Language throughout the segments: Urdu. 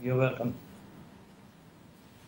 You're welcome.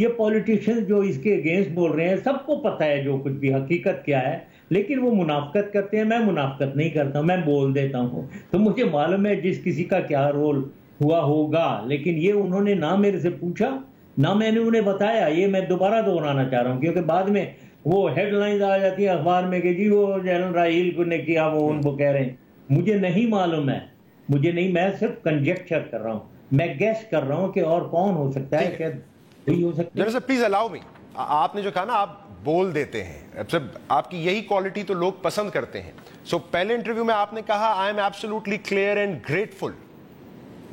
یہ پولیٹیشین جو اس کے اگینسٹ بول رہے ہیں سب کو پتہ ہے جو کچھ بھی حقیقت کیا ہے, لیکن وہ منافقت کرتے ہیں. میں منافقت نہیں کرتا, میں بول دیتا ہوں. تو مجھے معلوم ہے جس کسی کا کیا رول ہوا ہوگا, لیکن یہ انہوں نے نہ میرے سے پوچھا نہ میں نے انہیں بتایا. یہ میں دوبارہ دہرانا چاہ رہا ہوں کیونکہ بعد میں وہ ہیڈ لائنز آ جاتی ہیں اخبار میں کہ جی وہ جنرل راحیل کو نے کیا, وہ ان کو کہہ رہے ہیں. مجھے نہیں معلوم ہے, مجھے نہیں, میں صرف کنجیکچر کر رہا ہوں, میں گیس کر رہا ہوں کہ اور کون ہو سکتا ہے, کیا وہی ہو سکتا ہے. جنرل صاحب پلیز الاؤ می, آپ نے جو کہا نا آپ بول دیتے ہیں, آپ کی یہی کوالٹی تو لوگ پسند کرتے ہیں. سو پہلے انٹرویو میں آپ نے کہا I am absolutely clear and grateful,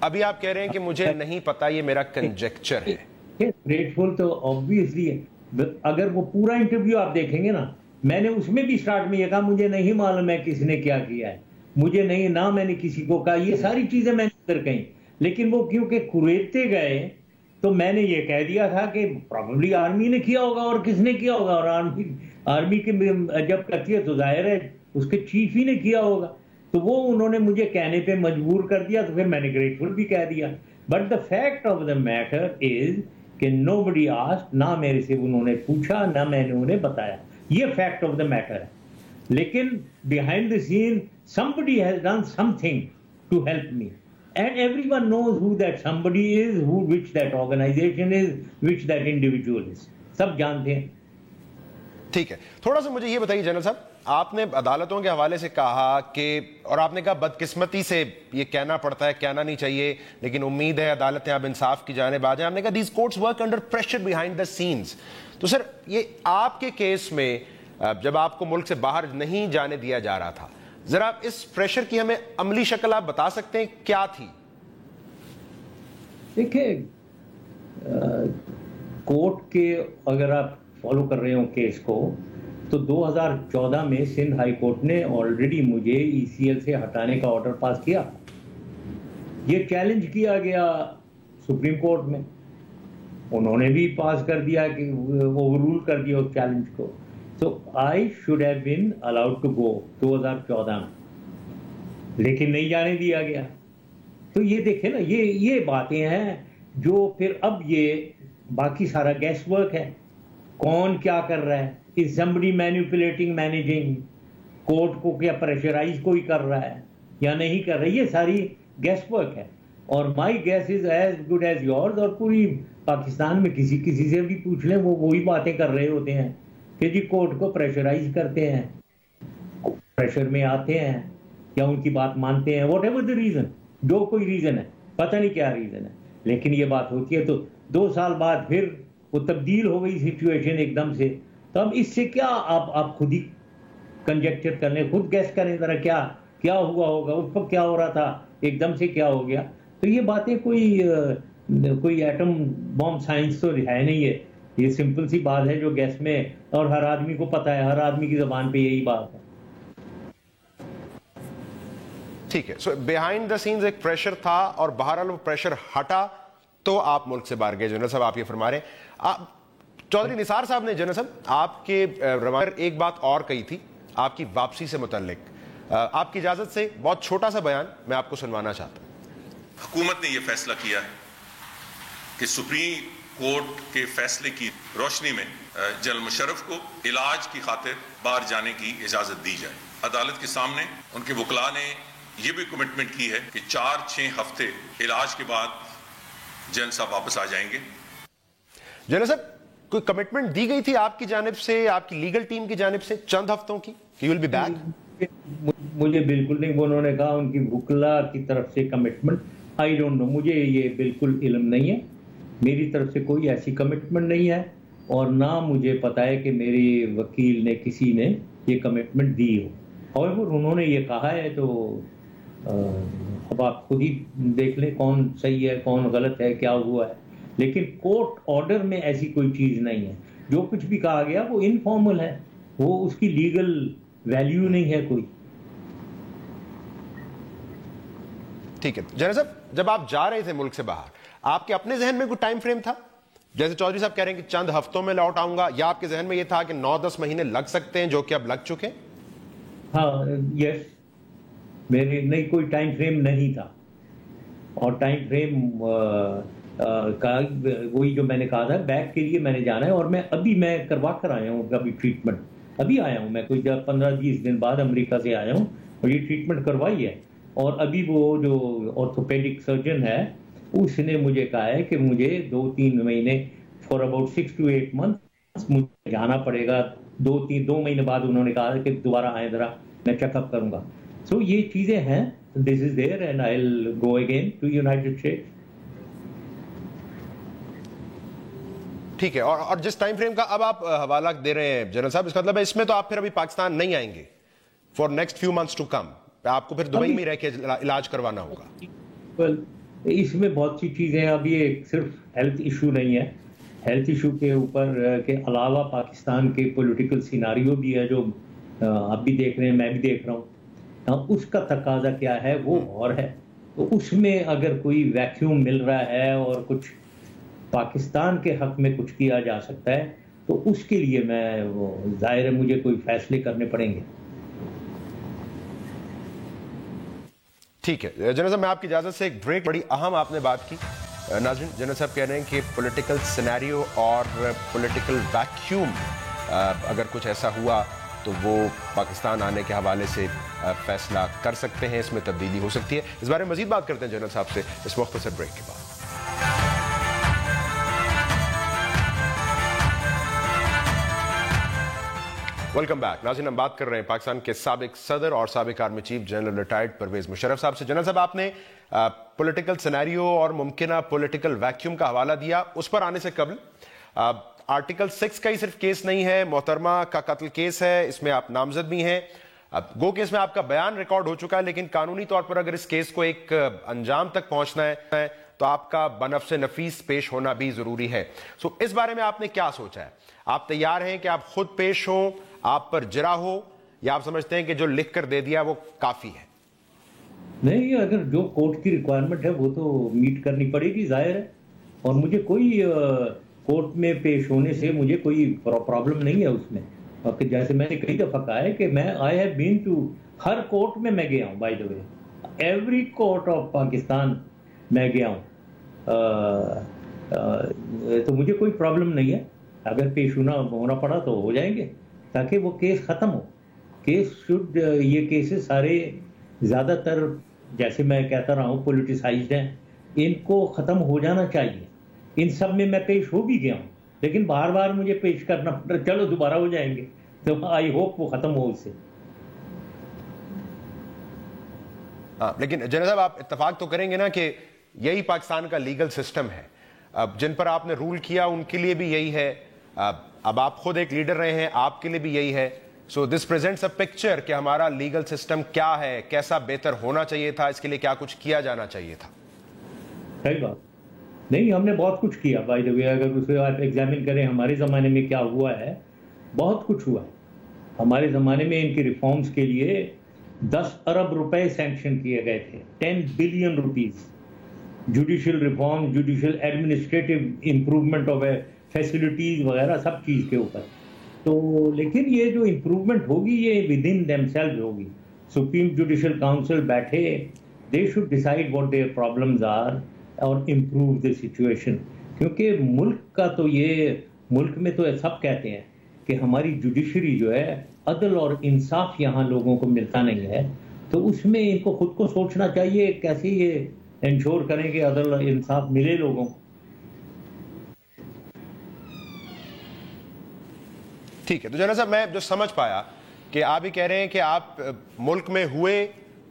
ابھی آپ کہہ رہے ہیں کہ مجھے نہیں پتا, یہ میرا کنجیکچر ہے. گریٹفل تو آبویسلی ہے. اگر وہ پورا انٹرویو آپ دیکھیں گے نا, میں نے اس میں بھی سٹارٹ میں یہ کہا مجھے نہیں معلوم ہے کس نے کیا کیا ہے, مجھے نہیں, نہ میں نے کسی کو کہا, یہ ساری چیزیں میں نے ادھر کہیں. لیکن وہ کیونکہ کریدتے گئے تو میں نے یہ کہہ دیا تھا کہ پروبیبلی آرمی نے کیا ہوگا, اور کس نے کیا ہوگا, اور آرمی کے جب کرتی ہے تو ظاہر ہے اس کے چیف ہی نے کیا ہوگا. تو وہ انہوں نے مجھے کہنے پہ مجبور کر دیا, تو پھر میں نے گریٹفل بھی کہہ دیا. But the fact of the matter is کہ نو بڈی آسکڈ, نہ میرے سے انہوں نے پوچھا نہ میں نے انہیں بتایا. یہ فیکٹ آف دا میٹر ہے. لیکن behind the scene somebody has done something to help me. And everyone knows who that somebody is, which that organization is, which that individual is. سب جانتے ہیں. ٹھیک ہے, تھوڑا سا مجھے یہ بتائیے جنرل صاحب, آپ نے عدالتوں کے حوالے سے کہا کہ, اور آپ نے کہا بدقسمتی سے یہ کہنا پڑتا ہے, کہنا نہیں چاہیے, لیکن امید ہے عدالتیں اب انصاف کی جانب آ جائیں. آپ نے کہا these courts work under pressure behind the scenes. تو سر یہ آپ کے کیس میں جب آپ کو ملک سے باہر نہیں جانے دیا جا رہا تھا, ذرا اس پریشر کی ہمیں عملی شکل آپ بتا سکتے ہیں کیا تھی؟ دیکھیں, کورٹ کے اگر آپ فالو کر رہے ہوں کیس کو, تو 2014 میں سندھ ہائی کورٹ نے آلریڈی مجھے ECL سے ہٹانے کا آرڈر پاس کیا. یہ چیلنج کیا گیا سپریم کورٹ میں, انہوں نے بھی پاس کر دیا کہ اوور رول کر دیا اس چیلنج کو. So I should have been allowed to go 2014 میں, لیکن نہیں جانے دیا گیا. تو یہ دیکھیں نا, یہ باتیں ہیں جو پھر اب یہ باقی سارا گیس ورک ہے. کون کیا کر رہا ہے, is somebody manipulating, managing, court کو کیا پریشرائز کوئی کر رہا ہے یا نہیں کر رہا ہے, یہ ساری گیس ورک ہے. اور my guess is as good as yours, اور پوری پاکستان میں کسی سے بھی پوچھ لیں, وہ وہی باتیں کر رہے ہوتے ہیں کہ جی کورٹ کو پریشرائز کرتے ہیں, پریشر میں آتے ہیں یا ان کی بات مانتے ہیں, واٹ ایور دا ریزن, جو کوئی ریزن ہے, پتہ نہیں کیا ریزن ہے, لیکن یہ بات ہوتی ہے. تو 2 سال بعد پھر وہ تبدیل ہو گئی سچویشن ایک دم سے. تو اب اس سے کیا آپ خود ہی کنجیکچر کر لیں, خود گیس کریں ذرا کیا ہوا ہوگا, اس وقت کیا ہو رہا تھا, ایک دم سے کیا ہو گیا. تو یہ باتیں کوئی ایٹم بم سائنس تو ہے نہیں ہے, یہ سمپل سی بات ہے جو گیس میں, اور ہر آدمی کو پتا ہے, ہر آدمی کی زبان پہ یہی بات ہے. ٹھیک ہے, سو بیہائنڈ دا سینز ایک پریشر تھا, اور بہرحال وہ پریشر ہٹا تو آپ ملک سے باہر گئے. جنرل صاحب آپ یہ فرما رہے ہیں, چودھری نثار صاحب نے جنرل صاحب آپ کے روایت ایک بات اور کہی تھی آپ کی واپسی سے متعلق. آپ کی اجازت سے بہت چھوٹا سا بیان میں آپ کو سنوانا چاہتا ہوں. حکومت نے یہ فیصلہ کیا ہے کہ سپریم کورٹ کے فیصلے کی روشنی میں جنرل مشرف کو علاج کی خاطر باہر جانے کی اجازت دی جائے. عدالت کے سامنے ان کے وکلاء نے یہ بھی کمٹمنٹ کی ہے کہ 4-6 ہفتے علاج کے بعد جنرل صاحب واپس آ جائیں گے. جنرل صاحب کوئی کمٹمنٹ دی گئی تھی آپ کی جانب سے, آپ کی لیگل ٹیم کی جانب سے چند ہفتوں کی کہ یو ول بی بیک؟ مجھے بالکل نہیں, انہوں نے کہا ان کی وکلاء کی طرف سے کمٹمنٹ, آئی ڈونٹ نو, مجھے یہ بالکل علم نہیں ہے, میری طرف سے کوئی ایسی کمٹمنٹ نہیں ہے, اور نہ مجھے پتا ہے کہ میری وکیل نے کسی نے یہ کمٹمنٹ دی ہو. اور انہوں نے یہ کہا ہے تو اب آپ خود ہی دیکھ لیں کون صحیح ہے کون غلط ہے, کیا ہوا ہے. لیکن کورٹ آرڈر میں ایسی کوئی چیز نہیں ہے. جو کچھ بھی کہا گیا وہ انفارمل ہے, وہ اس کی لیگل ویلیو نہیں ہے کوئی. ٹھیک ہے جنرل صاحب, جب آپ جا رہے تھے ملک سے باہر, آپ کے اپنے ذہن میں کوئی ٹائم فریم تھا, جیسے چودھری صاحب کہہ رہے ہیں کہ چند ہفتوں میں لوٹ آؤں گا, یا آپ کے ذہن میں یہ تھا کہ 9-10 مہینے لگ سکتے ہیں جو کہ اب لگ چکے؟ ہاں یس, میرے نہیں کوئی ٹائم فریم نہیں تھا, اور ٹائم فریم وہی جو میں نے کہا تھا بیک کے لیے میں نے جانا ہے، اور میں کروا کر آیا ہوں ابھی ٹریٹمنٹ، ابھی آیا ہوں میں کوئی 15-20 دن بعد امریکہ سے آیا ہوں اور یہ ٹریٹمنٹ کروائی ہے. اور ابھی وہ جو آرتھوپیڈک سرجن ہے اس نے مجھے کہا ہے کہ مجھے 2-3 مہینے فار اباؤٹ 6 to 8 months مجھے جانا پڑے گا. 2 مہینے بعد انہوں نے کہا کہ دوبارہ آئیں ذرا میں چیک اپ کروں گا. سو یہ چیزیں ہیں. This is there and I will go again to United States. ٹھیک ہے. اور جس ٹائم فریم کا اب آپ حوالہ دے رہے ہیں جنرل صاحب، اس کا مطلب ہے اس میں تو آپ پھر ابھی پاکستان نہیں آئیں گے for next few months to come, آپ کو پھر دبئی میں رہ کے علاج کروانا ہوگا. اس میں بہت سی چیزیں ہیں. اب یہ صرف ہیلتھ ایشو نہیں ہے، ہیلتھ ایشو کے اوپر کے علاوہ پاکستان کے پولیٹیکل سیناریو بھی ہے جو آپ بھی دیکھ رہے ہیں، میں بھی دیکھ رہا ہوں. اس کا تقاضا کیا ہے وہ اور ہے. تو اس میں اگر کوئی ویکیوم مل رہا ہے اور کچھ پاکستان کے حق میں کچھ کیا جا سکتا ہے تو اس کے لیے میں ظاہر ہے مجھے کوئی فیصلے کرنے پڑیں گے. ٹھیک ہے جنرل صاحب، میں آپ کی اجازت سے ایک بریک. بڑی اہم آپ نے بات کی. ناظرین، جنرل صاحب کہہ رہے ہیں کہ پولیٹیکل سینیریو اور پولیٹیکل ویکیوم اگر کچھ ایسا ہوا تو وہ پاکستان آنے کے حوالے سے فیصلہ کر سکتے ہیں، اس میں تبدیلی ہو سکتی ہے. اس بارے میں مزید بات کرتے ہیں جنرل صاحب سے اس مختصر بریک کے بعد. Welcome back. ناظرین، ہم بات کر رہے ہیں پاکستان کے سابق صدر اور سابق army chief general retired Pervez Musharraf صاحب سے. جنرل صاحب، آپ نے پولیٹیکل سینیریو اور ممکنہ پولیٹیکل ویکیوم کا حوالہ دیا. اس پر آنے سے قبل آرٹیکل 6 کا ہی صرف کیس نہیں ہے، محترمہ کا قتل کیس ہے، اس میں آپ نامزد بھی ہیں. گو کیس میں آپ کا بیان ریکارڈ ہو چکا ہے، لیکن قانونی طور پر اگر اس کیس کو ایک انجام تک پہنچنا ہے تو آپ کا بنفس نفیس پیش ہونا بھی ضروری ہے. سو اس بارے میں آپ نے کیا سوچا ہے؟ آپ تیار ہیں کہ آپ خود پیش ہوں، آپ پر جرا ہو، یا آپ سمجھتے ہیں کہ جو لکھ کر دے دیا وہ کافی ہے؟ نہیں، اگر جو کورٹ کی ریکوائرمنٹ ہے وہ تو میٹ کرنی پڑے گی، ظاہر ہے. اور مجھے کوئی کورٹ میں پیش ہونے سے مجھے کوئی پرابلم نہیں ہے اس میں. جیسے میں نے کئی دفعہ کہا ہے کہ میں آئی ہیو بین ٹو ہر کورٹ میں گیا ہوں. By the way every court of Pakistan میں گیا ہوں. تو مجھے کوئی پرابلم نہیں ہے. اگر پیش ہونا پڑا تو ہو جائیں گے تاکہ وہ کیس ختم ہو. یہ کیسز سارے زیادہ تر جیسے میں کہتا رہا ہوں پولیٹیسائزڈ ہیں، ان کو ختم ہو جانا چاہیے. ان سب میں میں پیش ہو بھی گیا ہوں، لیکن بار بار مجھے پیش کرنا پڑ رہا. چلو دوبارہ ہو جائیں گے تو آئی ہوپ وہ ختم ہو اس سے. لیکن جنرل صاحب، آپ اتفاق تو کریں گے نا کہ یہی پاکستان کا لیگل سسٹم ہے. اب جن پر آپ نے رول کیا ان کے لیے بھی یہی ہے. اب آپ خود ایک لیڈر رہے ہیں، آپ کے لیے بھی یہی ہے. سو دس پریزنٹس اے پکچر کہ ہمارا لیگل سسٹم کیا ہے، کیسا بہتر ہونا چاہیے تھا، اس کے لیے کیا کچھ کیا جانا چاہیے تھا. صحیح بات. نہیں، ہم نے بہت کچھ کیا. بائی دا وے اگر اسے آپ ایگزامن کریں ہمارے زمانے میں کیا ہوا ہے، بہت کچھ ہوا ہے. ہمارے زمانے میں ان کی ریفارمز کے لیے 10 ارب روپے سینکشن کیے گئے تھے، 10 billion rupees. Judicial reform, judicial administrative improvement of facilities وغیرہ سب چیز کے اوپر. تو لیکن یہ جو امپروومنٹ ہوگی یہ ود ان دیم سیلف ہوگی. سپریم جوڈیشل کاؤنسل بیٹھے، they should decide what their problems are اور امپروو دی سچویشن. کیونکہ ملک میں تو سب کہتے ہیں کہ ہماری جوڈیشری جو ہے عدل اور انصاف یہاں لوگوں کو ملتا نہیں ہے. تو اس میں ان کو خود کو سوچنا چاہیے کیسے یہ انشور کریں کہ عدل اور انصاف ملے لوگوں کو. ٹھیک ہے. تو جنرل صاحب، میں جو سمجھ پایا کہ آپ ہی کہہ رہے ہیں کہ آپ ملک میں ہوئے،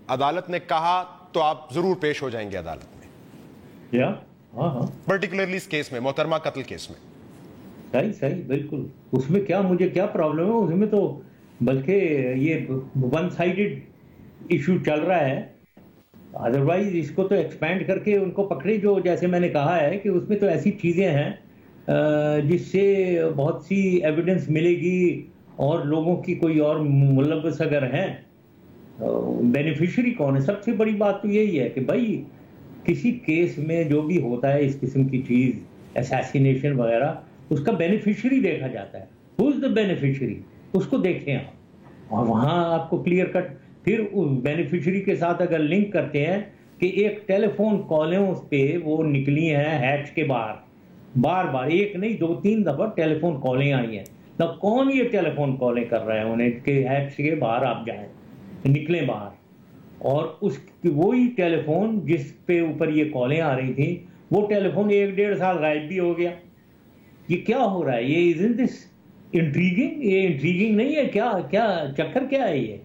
عدالت نے کہا تو آپ ضرور پیش ہو جائیں گے عدالت میں. یا ہاں، پرٹیکولرلی اس کیس میں، محترمہ قتل کیس میں. صحیح بالکل. اس میں کیا مجھے کیا پرابلم ہے؟ اس میں تو بلکہ یہ ون سائیڈڈ ایشو چل رہا ہے. ادروائز اس کو تو ایکسپینڈ کر کے ان کو پکڑے. جو جیسے میں نے کہا ہے کہ اس میں تو ایسی چیزیں ہیں جس سے بہت سی ایویڈنس ملے گی اور لوگوں کی کوئی اور ملوث اگر ہیں. بینیفیشری کون ہے؟ سب سے بڑی بات تو یہی ہے کہ بھائی کسی کیس میں جو بھی ہوتا ہے اس قسم کی چیز، اسیسینیشن وغیرہ، اس کا بینیفیشری دیکھا جاتا ہے. ہو از دا بینیفیشری، اس کو دیکھیں آپ، اور وہاں آپ کو کلیئر کٹ. پھر اس بینیفیشری کے ساتھ اگر لنک کرتے ہیں کہ ایک ٹیلی فون کالیں اس پہ وہ نکلی ہیں ہیچ کے باہر، بار بار، ایک نہیں 2-3 دفعہ ٹیلی فون کالیں آئی ہیں. نہ کون یہ ٹیلی فون کالیں کر رہے ہیں انہیں کہ ہیچ کے باہر آپ جائیں، نکلیں باہر. اور اس وہی ٹیلی فون جس پہ اوپر یہ کالیں آ رہی تھیں، وہ ٹیلی فون 1-1.5 سال غائب بھی ہو گیا. یہ کیا ہو رہا ہے؟ یہ isn't this intriguing؟ یہ انٹریگنگ نہیں ہے کیا؟ کیا چکر کیا ہے یہ؟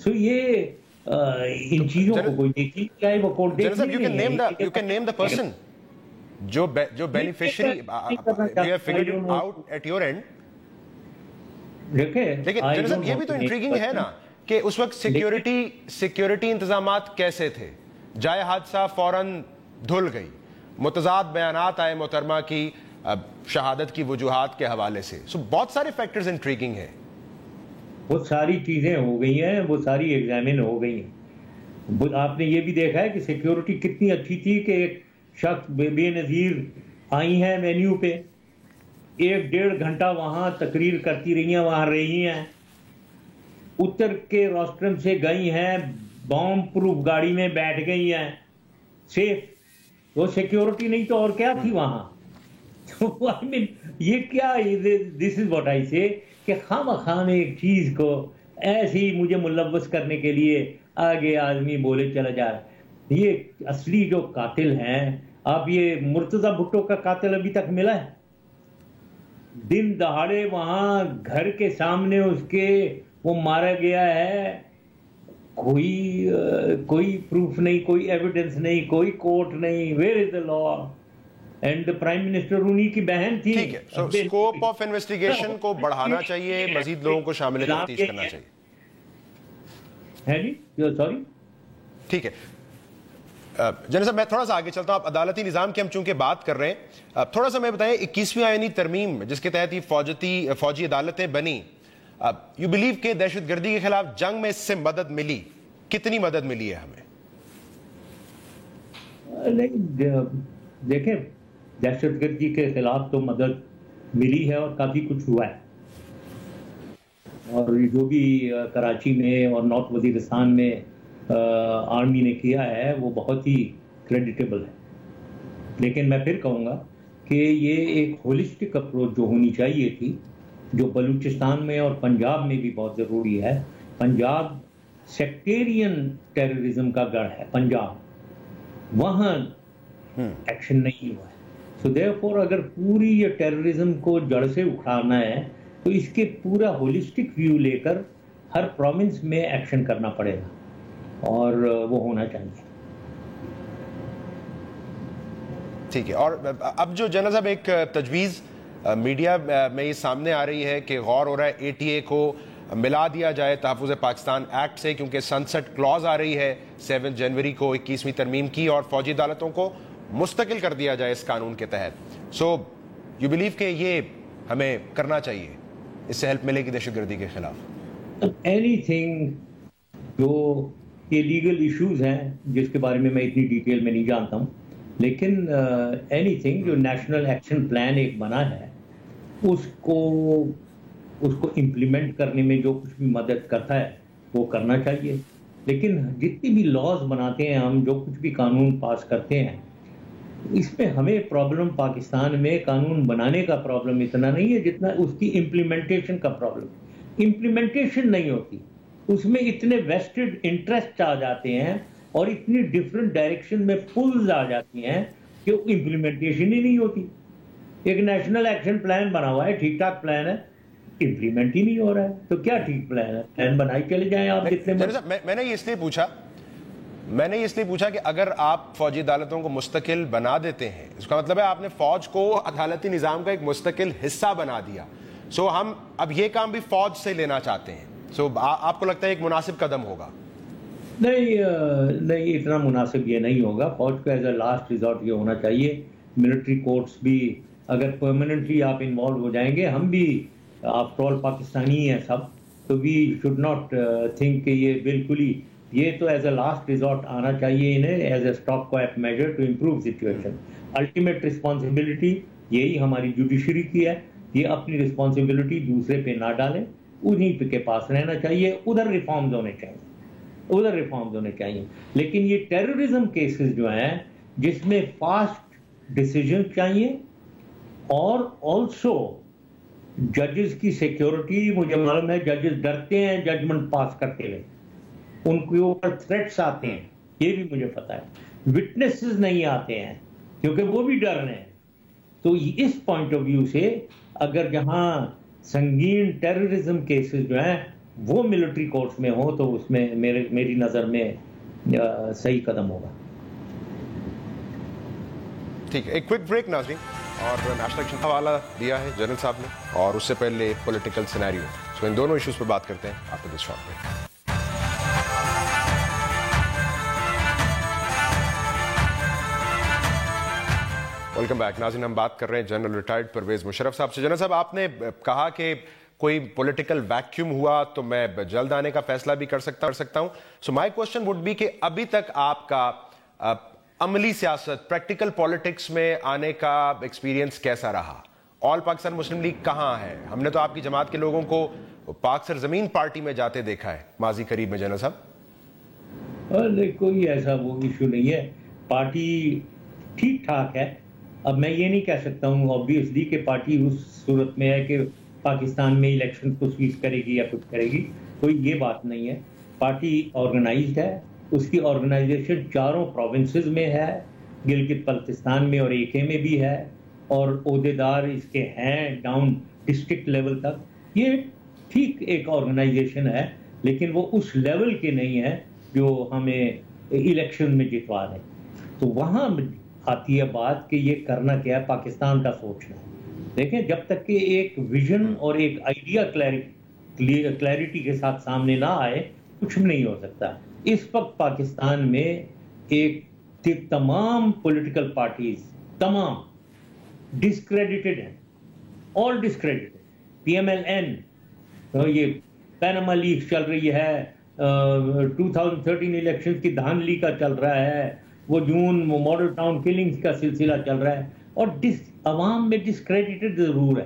سو یہ ان چیزوں کو کوئی دیکھی چاہے وہ کورٹ دیکھ you can name the person جو beneficiary you have figured it out at your end. لیکن جنرل صاحب یہ بھی تو انٹریگنگ ہے نا کہ اس وقت سیکیورٹی انتظامات کیسے تھے؟ جائے حادثہ فوراً دھل گئی، متضاد بیانات آئے محترمہ کی شہادت کی وجوہات کے حوالے سے. سو بہت سارے فیکٹرز انٹریگنگ ہیں. وہ ساری چیزیں ہو گئی ہیں، وہ ساری ایگزامن ہو گئی ہیں. آپ نے یہ بھی دیکھا ہے کہ سیکیورٹی کتنی اچھی تھی کہ ایک شخص بے نظیر آئی ہیں وینیو پہ، 1-1.5 گھنٹہ وہاں تقریر کرتی رہی ہیں، وہاں رہی ہیں، اتر کے روسٹرم سے گئی ہیں، بام پروف گاڑی میں بیٹھ گئی ہیں سیف. وہ سیکیورٹی نہیں تو اور کیا تھی وہاں؟ یہ کیا؟ دس از واٹ آئی سے کہ خواہ ایک چیز کو ایسے ہی مجھے ملوث کرنے کے لیے آگے آدمی بولے چلا جا رہا ہے. یہ اصلی جو قاتل ہیں، آپ یہ مرتضی بھٹو کا قاتل ابھی تک ملا ہے؟ دن دہاڑے وہاں گھر کے سامنے اس کے وہ مارا گیا ہے، کوئی پروف نہیں، کوئی ایویڈنس نہیں، کوئی کورٹ نہیں. Where is the law? And prime minister انہی کی بہن تھی. ٹھیک ہے، سو اسکوپ آف انویسٹیگیشن کو بڑھانا چاہیے، مزید لوگوں کو شامل تفتیش کرنا چاہیے. ہے جی سوری. ٹھیک ہے جنرل صاحب، میں تھوڑا سا آگے چلتا ہوں. آپ عدالتی نظام کی ہم چونکہ بات کر رہے ہیں، تھوڑا سا میں بتائیں 21ویں آئینی ترمیم جس کے تحت یہ فوجی عدالتیں بنی، یو بلیو کہ دہشت گردی کے خلاف جنگ میں اس سے مدد ملی؟ کتنی مدد ملی ہے ہمیں؟ دیکھیں، دہشت گردی کے خلاف تو مدد ملی ہے اور کافی کچھ ہوا ہے. اور جو بھی کراچی میں اور نارتھ وزیرستان میں آرمی نے کیا ہے وہ بہت ہی کریڈیٹیبل ہے. لیکن میں پھر کہوں گا کہ یہ ایک ہولسٹک اپروچ جو ہونی چاہیے تھی، جو بلوچستان میں اور پنجاب میں بھی بہت ضروری ہے. پنجاب سیکٹیرین ٹیررزم کا گڑھ ہے، پنجاب، وہاں ایکشن نہیں ہوا ہے. سو دیئرفور اگر پوری یہ ٹیررزم کو جڑ سے اکھاڑنا ہے تو اس کے پورا ہولسٹک ویو لے کر ہر پروونس میں ایکشن کرنا پڑے گا، اور وہ ہونا چاہیے. ٹھیک ہے. اور اب جو جنرل صاحب ایک تجویز میڈیا میں یہ سامنے آ رہی ہے کہ غور ہو رہا ہے ATA کو ملا دیا جائے تحفظ پاکستان ایکٹ سے، کیونکہ سنسٹ کلوز آ رہی ہے 7 جنوری کو 21ویں ترمیم کی، اور فوجی عدالتوں کو مستقل کر دیا جائے اس قانون کے تحت. سو یو بلیو کہ یہ ہمیں کرنا چاہیے، اس سے ہیلپ ملے گی دہشت گردی کے خلاف؟ اینی تھنگ جو یہ لیگل ایشوز ہیں جس کے بارے میں اتنی ڈیٹیل میں نہیں جانتا ہوں، لیکن اینی تھنگ جو نیشنل ایکشن پلان ایک بنا ہے اس کو امپلیمنٹ کرنے میں جو کچھ بھی مدد کرتا ہے وہ کرنا چاہیے. لیکن جتنی بھی لاز بناتے ہیں ہم، جو کچھ بھی قانون پاس کرتے ہیں، اس میں ہمیں پرابلم پاکستان میں قانون بنانے کا پرابلم اتنا نہیں ہے جتنا اس کی امپلیمنٹیشن کا پرابلم. امپلیمنٹیشن نہیں ہوتی، اس میں اتنے ویسٹڈ انٹرسٹ آ جاتے ہیں اور اتنی ڈفرینٹ ڈائریکشن میں پلز آ جاتی ہیں کہ امپلیمنٹیشن ہی نہیں ہوتی. ایک نیشنل ایکشن پلان بنا ہوا ہے، ٹھیک ٹھاک پلان ہے، امپلیمنٹ ہی نہیں ہو رہا ہے. تو کیا ٹھیک پلان ہے؟ پلان بنائی چلے جائیں آپ جتنے. میں نے اس لیے پوچھا کہ اگر آپ فوجی عدالتوں کو مستقل بنا دیتے ہیں، اس کا مطلب ہے آپ نے فوج کو عدالتی نظام کا ایک مستقل حصہ بنا دیا. سو ہم اب یہ کام بھی فوج سے لینا چاہتے ہیں. سو آپ کو لگتا ہے ایک مناسب قدم ہوگا؟ نہیں، اتنا مناسب یہ نہیں ہوگا. فوج کو ایز اے لاسٹ ریزورٹ یہ ہونا چاہیے. ملٹری کورٹس بھی اگر پرماننٹلی آپ انوالو ہو جائیں گے، ہم بھی آفٹر آل پاکستانی ہیں سب، تو وی شوڈ ناٹ تھنک کہ یہ بالکل ہی، یہ تو ایز اے لاسٹ ریزورٹ آنا چاہیے انہیں، as a stopgap measure to improve situation. Ultimate responsibility یہی ہماری جوڈیشری کی ہے. یہ اپنی رسپانسبلٹی دوسرے پہ نہ ڈالیں، انہیں کے پاس رہنا چاہیے. ادھر ریفارمز ہونے چاہیے. ادھر ریفارمز ہونے چاہیے. لیکن یہ ٹیررزم کیسز جو ہیں جس میں فاسٹ ڈیسیجن چاہیے اور آلسو ججز کی سیکیورٹی. مجھے معلوم ہے ججز ڈرتے ہیں ججمنٹ پاس کرتے ہوئے, ان کے اوپر تھریٹس آتے ہیں, یہ بھی مجھے پتا ہے. وٹنسز نہیں آتے ہیں کیونکہ وہ بھی ڈر رہے ہیں. تو اس پوائنٹ آف ویو سے اگر جہاں سنگین ٹیررزم کیسز جو ہیں وہ ملٹری کورٹس میں ہوں تو اس میں میری نظر میں صحیح قدم ہوگا. ٹھیک ہے, ایک کوئک بریک ناظرین. اور نیشنل الیکشن کا حوالہ دیا ہے جنرل صاحب نے, اور اس سے پہلے پولیٹیکل سینیریو, سو ان دونوں ایشوز پہ بات کرتے ہیں after this short break. Welcome back ناظرین. ہم بات کر رہے ہیں جنرل ریٹائرڈ پرویز مشرف صاحب سے. جنرل صاحب, آپ نے کہا کہ کوئی پولیٹیکل ویکیوم ہوا تو میں جلد آنے کا فیصلہ بھی کر سکتا ہوں. سو مائی کوشچن وڈ بی کہ ابھی تک آپ کا عملی سیاست, پریکٹیکل پالیٹکس میں آنے کا ایکسپیرینس کیسا رہا؟ آل پاکستان مسلم لیگ کہاں ہے؟ ہم نے تو آپ کی جماعت کے لوگوں کو پاک سرزمین پارٹی میں جاتے دیکھا ہے ماضی قریب میں. جنرل صاحب کوئی ایسا وہ ایشو نہیں ہے, پارٹی ٹھیک ٹھاک ہے. اب میں یہ نہیں کہہ سکتا ہوں آبویسلی کہ پارٹی اس صورت میں ہے کہ پاکستان میں الیکشن کو سویچ کرے گی یا کچھ کرے گی, کوئی یہ بات نہیں ہے. پارٹی آرگنائزڈ ہے, اس کی آرگنائزیشن 4 پروونسز میں ہے, گلگت بلتستان میں اور اے کے میں بھی ہے, اور عہدیدار اس کے ہیں ڈاؤن ڈسٹرکٹ لیول تک. یہ ٹھیک ایک آرگنائزیشن ہے, لیکن وہ اس لیول کے نہیں ہے جو ہمیں الیکشن میں جتوا دیں. تو وہاں آتی ہے بات کہ یہ کرنا کیا ہے, پاکستان کا سوچنا ہے. دیکھیں, جب تک کہ ایک ویژن اور ایک آئیڈیا کلیئرٹی کے ساتھ سامنے نہ آئے کچھ نہیں ہو سکتا. اس وقت پاکستان میں ایک تمام پولیٹیکل پارٹیز تمام ڈسکریڈٹڈ ہیں, آل ڈسکریڈٹڈ. پی ایم ایل این, یہ پیناما لیکس چل رہی ہے, 2013 الیکشن کی دھاندلی کا چل رہا ہے, وہ جون ماڈل ٹاؤن کلنگز کا سلسلہ چل رہا ہے, اور عوام میں ڈسکریڈٹڈ ضرور ہے.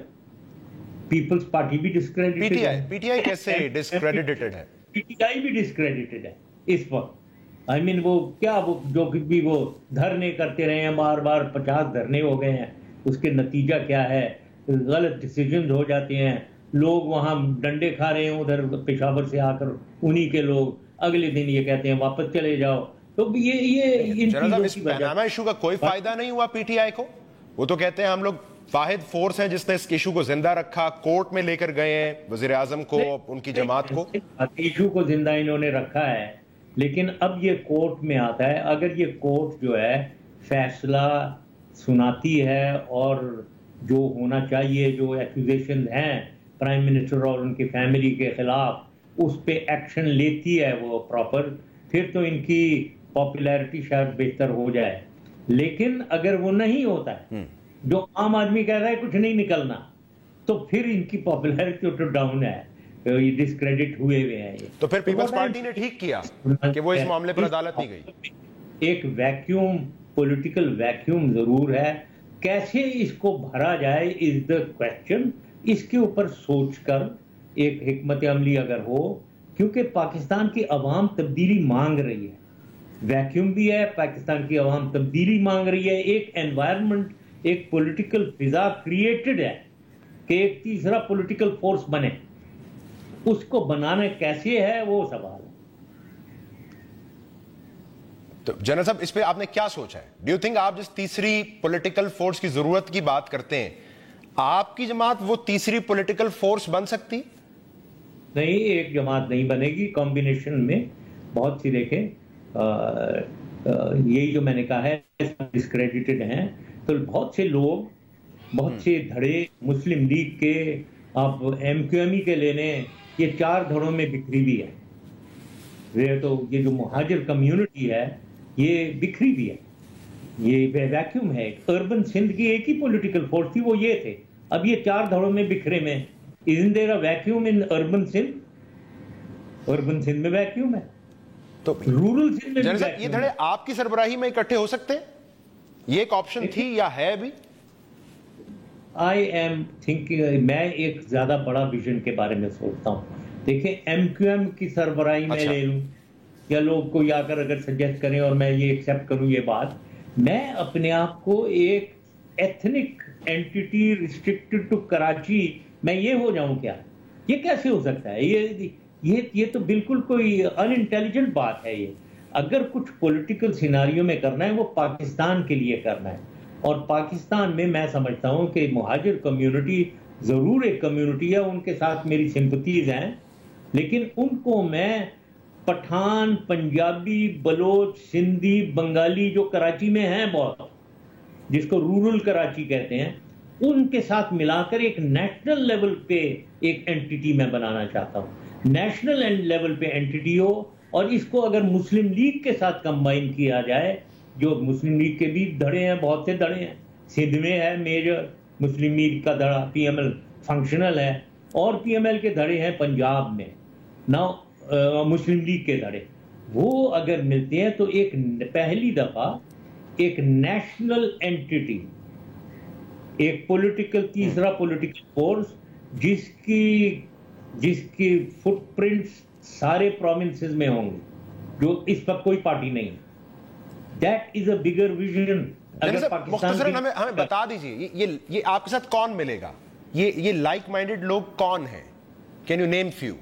پیپلز پارٹی بھی ڈسکریڈٹڈ ہے. پی ٹی آئی کیسے ڈسکریڈٹڈ ہے؟ پی ٹی آئی بھی ڈسکریڈٹڈ ہے اس وقت. آئی مین وہ کیا, وہ جو بھی وہ دھرنے کرتے رہے ہیں, بار بار 50 دھرنے ہو گئے ہیں, اس کے نتیجہ کیا ہے؟ غلط ڈیسیجنز ہو جاتے ہیں. لوگ وہاں ڈنڈے کھا رہے ہیں ادھر پشاور سے آ کر, انہی کے لوگ اگلے دن یہ کہتے ہیں واپس چلے جاؤ. تو اس پیناما ایشو کا کوئی فائدہ نہیں ہوا پی ٹی آئی کو. وہ تو کہتے ہیں ہم لوگ واحد فورس ہیں جس نے اس ایشو کو زندہ رکھا, کورٹ میں لے کر گئے ہیں وزیر اعظم کو, ان کی جماعت کو. ایشو کو زندہ انہوں نے رکھا ہے, لیکن اب یہ کورٹ میں آتا ہے. اگر یہ کورٹ جو ہے فیصلہ سناتی ہے اور جو ہونا چاہیے, جو ایکوزیشن ہیں پرائم منسٹر اور ان کی فیملی کے خلاف, اس پہ ایکشن لیتی ہے وہ پراپر, پھر تو ان کی پاپولیرٹی شاید بہتر ہو جائے. لیکن اگر وہ نہیں ہوتا ہے, جو عام آدمی کہہ رہا ہے کچھ نہیں نکلنا, تو پھر ان کی پاپولیرٹی تو ڈاؤن ہے, یہ ڈسکریڈٹ ہوئے ہیں. تو پھر پیپلز پارٹی نے ٹھیک کیا کہ وہ اس معاملے پر عدالت نہیں گئی. ایک ویکیوم, پولیٹیکل ویکیوم ضرور ہے. کیسے اس کو بھرا جائے از دا کوسچن. اس کے اوپر سوچ کر ایک حکمت عملی اگر ہو, کیونکہ پاکستان کی عوام تبدیلی مانگ رہی ہے. ویکیوم بھی ہے, پاکستان کی عوام تبدیلی مانگ رہی ہے. ایک انوائرمنٹ, ایک پولیٹیکل فضا کریٹڈ ہے کہ ایک تیسرا پولیٹیکل فورس بنے. اس کو بنانا کیسے ہے وہ سوال ہے. تو جنرل صاحب, اس پہ آپ نے کیا سوچا ہے؟ ڈو یو تھنک آپ جس تیسری پولیٹیکل فورس کی ضرورت کی بات کرتے ہیں, آپ کی جماعت وہ تیسری پولیٹیکل فورس بن سکتی؟ نہیں, ایک جماعت نہیں بنے گی. کمبینیشن میں بہت سی, دیکھیں یہی جو میں نے کہا ہے ڈسکریڈٹڈ ہیں, تو بہت سے لوگ, بہت سے دھڑے مسلم لیگ کے, آپ ایم کیو ایم ای کے لے لیں, یہ 4 دھڑوں میں بکھری بھی ہے. تو یہ جو مہاجر کمیونٹی ہے یہ بکھری بھی ہے. یہ ویکیوم ہے. اربن سندھ کی ایک ہی پولیٹیکل فورس تھی, وہ یہ تھے. اب یہ 4 دھڑوں میں بکھرے میں. Isn't there a vacuum in urban Sindh? Urban Sindh میں ویکیوم ہے, تو رورل سندھ میں بھی. یہ دھڑے آپ کی سربراہی میں اکٹھے ہو سکتے ہیں؟ یہ ایک آپشن تھی یا ہے بھی؟ آئی ایم تھنکنگ, میں ایک زیادہ بڑا ویژن کے بارے میں سوچتا ہوں. دیکھیں, ایم کیو ایم کی سربراہی میں لے لوں یا لوگ کوئی آ کر اگر سجیسٹ کریں اور میں یہ ایکسیپٹ کروں یہ بات, میں اپنے آپ کو ایک ethnic entity restricted to Karachi میں یہ ہو جاؤں کیا؟ یہ کیسے ہو سکتا ہے؟ یہ تو بالکل کوئی ان انٹیلیجنٹ بات ہے. یہ اگر کچھ پولیٹیکل سیناریو میں کرنا ہے وہ پاکستان کے لیے کرنا ہے, اور پاکستان میں میں سمجھتا ہوں کہ مہاجر کمیونٹی ضرور ایک کمیونٹی ہے, ان کے ساتھ میری سمپتیز ہیں, لیکن ان کو میں پٹھان, پنجابی, بلوچ, سندھی, بنگالی جو کراچی میں ہیں بہت, جس کو رورل کراچی کہتے ہیں, ان کے ساتھ ملا کر ایک نیشنل لیول پہ ایک اینٹیٹی میں بنانا چاہتا ہوں. نیشنل لیول پہ اینٹیٹی ہو, اور اس کو اگر مسلم لیگ کے ساتھ کمبائن کیا جائے, جو مسلم لیگ کے بھی دھڑے ہیں, بہت سے دھڑے ہیں, سندھ میں ہے میجر مسلم لیگ کا دھڑا, پی ایم ایل فنکشنل ہے, اور پی ایم ایل کے دھڑے ہیں پنجاب میں نا مسلم لیگ کے دھڑے, وہ اگر ملتے ہیں تو ایک پہلی دفعہ ایک نیشنل اینٹیٹی, ایک پولیٹیکل, تیسرا پولیٹیکل فورس جس کی فٹ پرنٹس سارے پروونسز میں ہوں گے, جو اس وقت کوئی پارٹی نہیں. That is a bigger vision. مختصراً ہمیں بتا دیجیے یہ آپ کے ساتھ کون ملے گا, یہ لائک مائنڈڈ لوگ کون ہیں, کین یو نیم فیو؟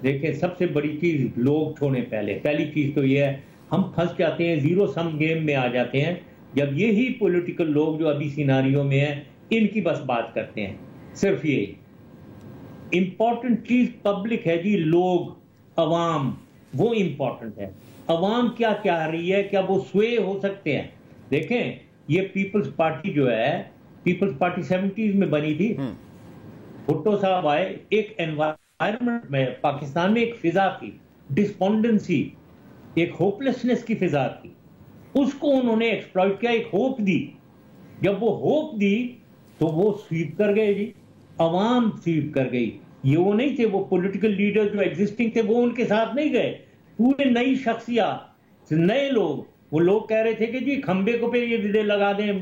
دیکھیں, سب سے بڑی چیز لوگ چھوڑیں. پہلی چیز تو یہ ہے, ہم پھنس جاتے ہیں, زیرو سم گیم میں آ جاتے ہیں جب یہی پولیٹیکل لوگ جو ابھی سیناریو میں ہیں ان کی بس بات کرتے ہیں. صرف یہی امپورٹنٹ چیز پبلک ہے جی, لوگ, عوام, وہ امپورٹنٹ ہے. عوام کیا چاہ رہی ہے, کیا وہ سوئے ہو سکتے ہیں؟ دیکھیں, یہ پیپلز پارٹی جو ہے, پیپلز پارٹی 70s میں بنی تھی, بھٹو صاحب آئے, ایک انوائرمنٹ میں پاکستان میں ایک فضا تھی, ڈسپونڈنسی, ایک ہوپلیسنس کی فضا تھی, اس کو انہوں نے ایکسپلائٹ کیا, ایک ہوپ دی. جب وہ ہوپ دی تو وہ سویپ کر گئے جی, عوام سویپ کر گئی. یہ وہ نہیں تھے, وہ پولیٹیکل لیڈر جو ایگزسٹنگ تھے وہ ان کے ساتھ نہیں گئے, پورے نئی شخصیات, نئے لوگ. وہ لوگ کہہ رہے تھے کہ جی کھمبے کو پہ یہ لگا دیں,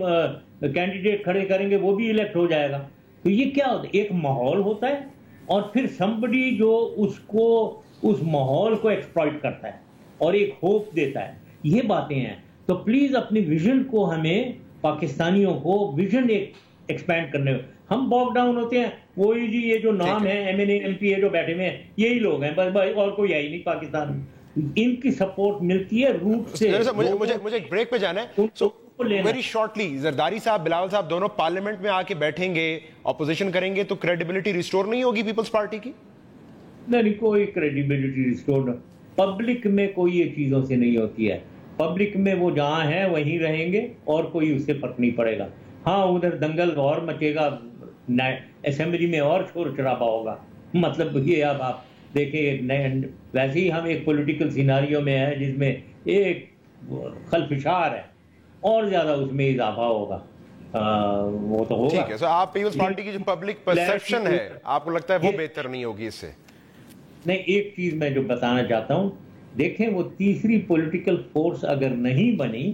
کینڈیڈیٹ کھڑے کریں گے وہ بھی الیکٹ ہو جائے گا. تو یہ کیا ہوتا ہے, ایک ماحول ہوتا ہے, اور پھر سمبڈی جو اس ماحول کو ایکسپلائٹ کرتا ہے اور ایک ہوپ دیتا ہے. یہ باتیں ہیں. تو پلیز اپنی ویژن کو, ہمیں پاکستانیوں کو ویژن ایکسپینڈ کرنے میں, ہم باک ڈاؤن ہوتے ہیں, وہی جی یہ جو نام ہے M N A M P A جو بیٹھے ہوئے ہیں یہی لوگ ہیں بس, اور کوئی ہے ہی نہیں پاکستان میں. ان کی سپورٹ ملتی ہے روٹ سے. مجھے ایک بریک پہ جانا ہے, ویری شارٹلی. زرداری صاحب, بلاول صاحب دونوں پارلیمنٹ میں آ کے بیٹھیں گے, اپوزیشن کریں گے, تو کریڈیبلٹی ریسٹور نہیں ہوگی پیپلز پارٹی کی؟ نہیں, کوئی کریڈیبلٹی ریسٹور, پبلک میں کوئی یہ چیزوں سے نہیں ہوتی ہے. پبلک میں وہ جہاں ہیں وہیں رہیں گے اور کوئی اس سے فرق نہیں پڑے گا. ہاں, ادھر دنگل اور مچے گا, اسمبلی میں اور شور شرابہ ہوگا. مطلب یہ اب آپ دیکھیں, ویسے ہی ہم ایک پولیٹیکل سیناریو میں ہیں جس میں ایک خلفشار ہے, اور زیادہ اس میں اضافہ ہوگا. وہ تو ہوگا. ٹھیک ہے, سو آپ پیپلز پارٹی کی جو پبلک پرسیپشن ہے آپ کو لگتا ہے وہ بہتر نہیں ہوگی اس سے؟ نہیں, ایک چیز میں جو بتانا چاہتا ہوں, دیکھیں وہ تیسری پولیٹیکل فورس اگر نہیں بنی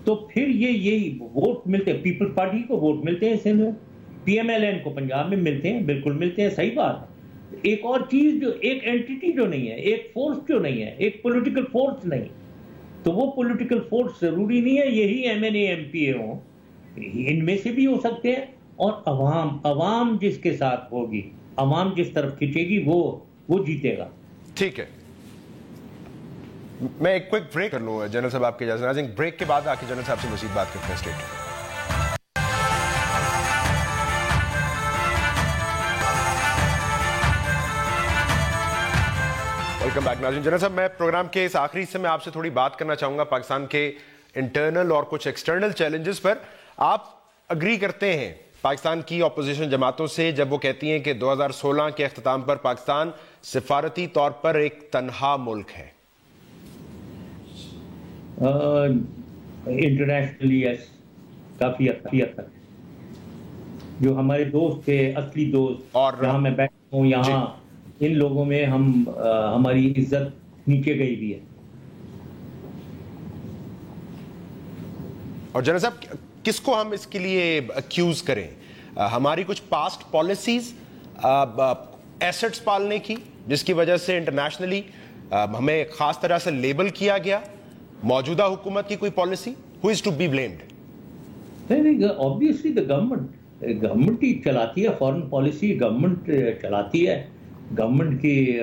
تو پھر یہی ووٹ ملتے ہیں, پیپلز پارٹی کو ووٹ ملتے ہیں سندھ میں, پی ایم ایل این کو پنجاب میں ملتے ہیں, بالکل ملتے ہیں, صحیح بات ہے. ایک اور چیز, جو ایک اینٹیٹی جو نہیں ہے, ایک فورس جو نہیں ہے, ایک پولیٹیکل فورس نہیں, تو وہ پولیٹیکل فورس ضروری نہیں ہے یہی M N A M P A ہوں, ان میں سے بھی ہو سکتے ہیں. اور عوام جس کے ساتھ ہوگی, عوام جس طرف کھینچے گی وہ جیتے گا. ٹھیک ہے, میں ایک کوئک بریک کر لوں جنرل صاحب آپ کے اجازت. ناظرین, بریک کے بعد آ کے جنرل صاحب سے مزید بات کرتے ہیں. State welcome back. ناظرین, جنرل صاحب, میں پروگرام کے اس آخری حصے میں آپ سے تھوڑی بات کرنا چاہوں گا پاکستان کے انٹرنل اور کچھ ایکسٹرنل چیلنجز پر. آپ اگری کرتے ہیں پاکستان کی اپوزیشن جماعتوں سے جب وہ کہتی ہیں کہ 2016 کے اختتام پر پاکستان سفارتی طور پر ایک تنہا ملک ہے؟ انٹرنیشنلی یس, کافی حد تک. جو ہمارے دوست تھے, اصلی دوست, اور جہاں میں بیٹھا ہوں یہاں, ان لوگوں میں ہماری عزت نیچے گئی بھی ہے. اور جنرل صاحب, کس کو ہم اس کے لیے اکیوز کریں؟ ہماری کچھ پاسٹ پالیسیز ایسٹس پالنے کی, جس کی وجہ سے انٹرنیشنلی ہمیں خاص طرح سے لیبل کیا گیا موجودہ حکومت کی کوئی policy? Who is to be blamed? نہیں، obviously the گورنمنٹ ہی چلاتی ہے فارن پالیسی، گورنمنٹ چلاتی ہے، گورنمنٹ کی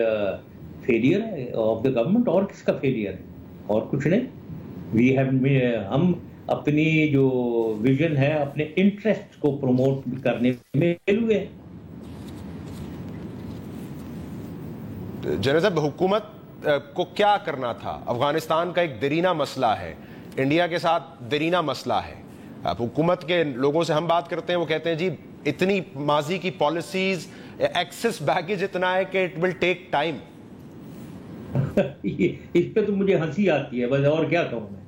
فیلئر ہے آف دا گورنمنٹ، اور کس کا فیلئر ہے؟ اور کچھ نہیں. ہم اپنی جو ویژن ہے اپنے انٹرسٹ کو پروموٹ کرنے میں فیل ہوئے. جنرل صاحب، حکومت کو کیا کرنا تھا؟ افغانستان کا ایک دیرینہ مسئلہ ہے، انڈیا کے ساتھ دیرینہ مسئلہ ہے. اب حکومت کے لوگوں سے ہم بات کرتے ہیں، وہ کہتے ہیں جی اتنی ماضی کی پالیسیز، ایکسس بیگیج اتنا ہے کہ اٹ ول ٹیک ٹائم. اس پہ تو مجھے ہنسی آتی ہے بس، اور کیا کہوں میں.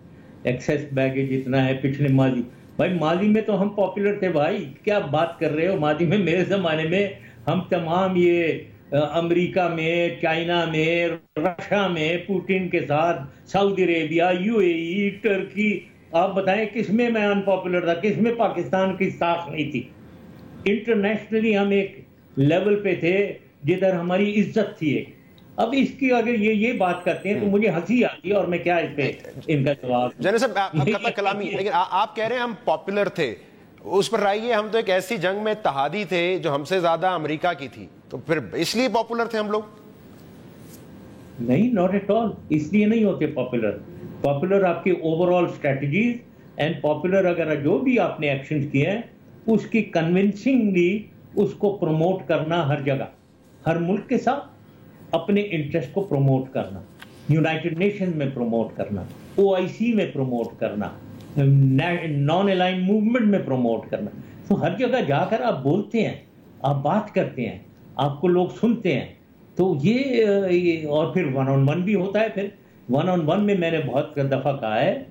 ایکسس بیگیج اتنا ہے پچھلے ماضی، بھائی ماضی میں تو ہم پاپولر تھے بھائی، کیا بات کر رہے ہو؟ ماضی میں میرے زمانے میں ہم تمام یہ امریکہ میں، چائنا میں، رشیا میں پوٹن کے ساتھ، سعودی عربیہ، یو اے ای، ٹرکی، آپ بتائیں کس میں میں ان پاپولر تھا؟ کس میں پاکستان کی ساکھ نہیں تھی؟ انٹرنیشنلی ہم ایک لیول پہ تھے جدھر ہماری عزت تھی ایک. اب اس کی اگر یہ بات کرتے ہیں تو مجھے ہنسی آتی ہے، اور میں کیا اس پہ ان کا جواب. جنرل صاحب کلامی، لیکن آپ کہہ رہے ہیں ہم پاپولر تھے، اس پر رائے یہ ہم تو ایک ایسی جنگ میں اتحادی تھے جو ہم سے زیادہ امریکہ کی تھی، تو پھر اس لیے پاپولر تھے ہم لوگ؟ نہیں، ناٹ ایٹ آل. اس لیے نہیں ہوتے پاپولر. پاپولر آپ کی over all strategies and popular اگر جو بھی آپ نے ایکشن کیے ہیں اس کی کنونسنگلی اس کو پروموٹ کرنا ہر جگہ، ہر ملک کے ساتھ اپنے انٹرسٹ کو پروموٹ کرنا، یونائٹڈ نیشن میں پروموٹ کرنا، OIC میں پروموٹ کرنا، نان الائن موومنٹ میں پروموٹ کرنا. تو ہر جگہ جا کر آپ بولتے ہیں، آپ بات کرتے ہیں، آپ کو لوگ سنتے ہیں. تو یہ اور پھر 1-on-1 بھی ہوتا ہے. پھر 1-on-1 میں نے بہت دفعہ کہا ہے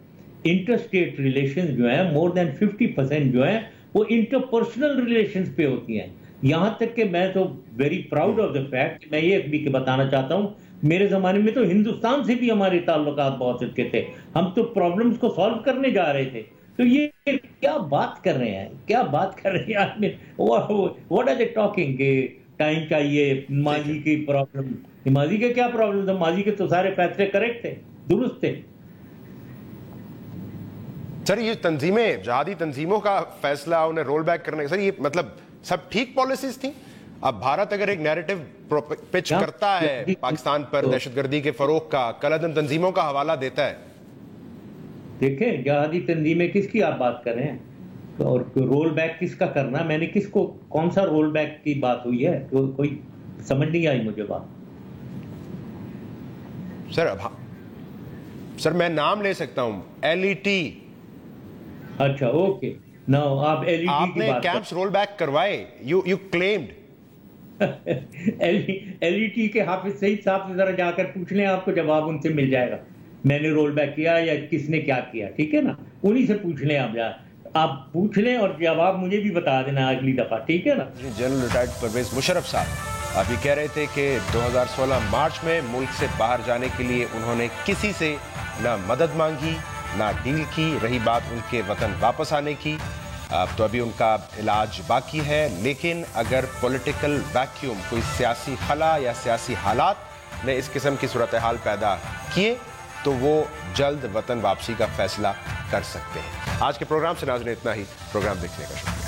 انٹر اسٹیٹ ریلیشنز جو ہیں مور دین 50% جو ہیں وہ انٹرپرسنل ریلیشنز پہ ہوتی ہیں. یہاں تک کہ میں تو very proud of the fact, میں یہ بھی بتانا چاہتا ہوں، میرے زمانے میں تو ہندوستان سے بھی ہمارے تعلقات بہت اچھے تھے، ہم تو پرابلمز کو سالو کرنے جا رہے تھے. تو یہ کیا بات کر رہے ہیں، کیا بات کر رہے ہیں آدمی؟ واٹ آر دے ٹاکنگ کہ ٹائم چاہیے؟ ماضی کی پرابلم، ماضی کے کیا پرابلم تھا؟ ماضی کے تو سارے فیصلے کریکٹ تھے، درست تھے. سر یہ تنظیمیں، جہادی تنظیموں کا فیصلہ انہیں رول بیک کرنے کا، سر یہ مطلب سب ٹھیک پالیسیز تھیں؟ اب بھارت اگر ایک نیریٹو پچ کرتا ہے پاکستان پر دہشت گردی کے فروغ کا، کل عدم تنظیموں کا حوالہ دیتا ہے. دیکھیں جہادی تنظیمیں کس کی آپ بات کر رہے ہیں، اور رول بیک کس کا کرنا؟ میں نے کس کو، کون سا رول بیک کی بات ہوئی ہے؟ کوئی سمجھ نہیں آئی مجھے بات. سر میں نام لے سکتا ہوں، LET. اچھا اوکے، نو آپ LET آپ نے کیمپس رول بیک کروائے، یو کلیمڈ. LET کے حافظ سعید صاحب سے ذرا جا کر پوچھ لیں، آپ کو جواب ان سے مل جائے گا، میں نے رول بیک کیا یا کس نے کیا کیا. ٹھیک ہے نا، انہی سے پوچھ لیں. آپ پوچھ لیں اور جواب مجھے بھی بتا دینا اگلی دفعہ. ٹھیک ہے نا. جنرل ریٹائرڈ پرویز مشرف صاحب ابھی کہہ رہے تھے کہ 2016 مارچ میں ملک سے باہر جانے کے لیے انہوں نے کسی سے نہ مدد مانگی نہ ڈیل کی، رہی بات ان کے وطن واپس آنے کی تو ابھی ان کا علاج باقی ہے. لیکن اگر پولیٹیکل ویکیوم، کوئی سیاسی خلا یا سیاسی حالات نے اس قسم کی صورتحال پیدا کیے تو وہ جلد وطن واپسی کا فیصلہ کر سکتے ہیں. آج کے پروگرام سے ناظرین اتنا ہی. پروگرام دیکھنے کا شکریہ.